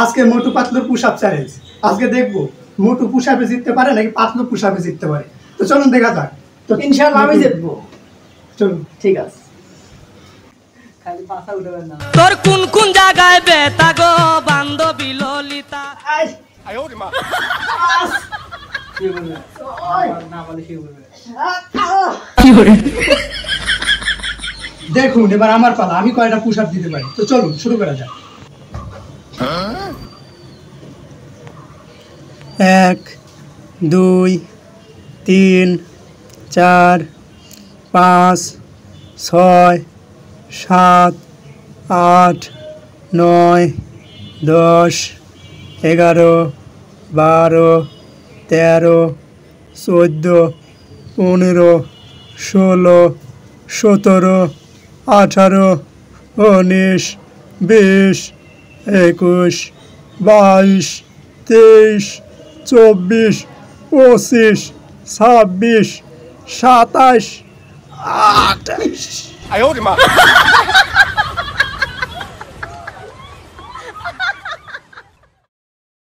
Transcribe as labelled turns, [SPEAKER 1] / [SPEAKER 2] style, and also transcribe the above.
[SPEAKER 1] আজকে মোটু পাতলুর push up challenge. আজকে দেখবো মোটু পুশ আপে জিততে পারে নাকি পাতলু পুশ আপে জিততে পারে। তো চলুন দেখা যাক। তো
[SPEAKER 2] ইনশাআল্লাহ আমি জিতবো।
[SPEAKER 1] চলুন,
[SPEAKER 2] ঠিক আছে। খালি পাছা উঠাবেন না।
[SPEAKER 3] তোর কোন কোন জায়গায় বেতা গো বান্ধবী ললিতা।
[SPEAKER 2] আই
[SPEAKER 4] আয় ওরে মা।
[SPEAKER 2] কি বলবে? না বলে কি বলবে?
[SPEAKER 1] দেখুন এবার আমার পালা, আমি কয়টা পুশ আপ দিতে পারি। তো চলুন শুরু করা যাক। 1 2 3 4 5 6 7 8 9 10 11 12 13 14 15 16 17 18 19 20 21 22 23 24 25 26 27 28
[SPEAKER 4] আয় ওরে মা।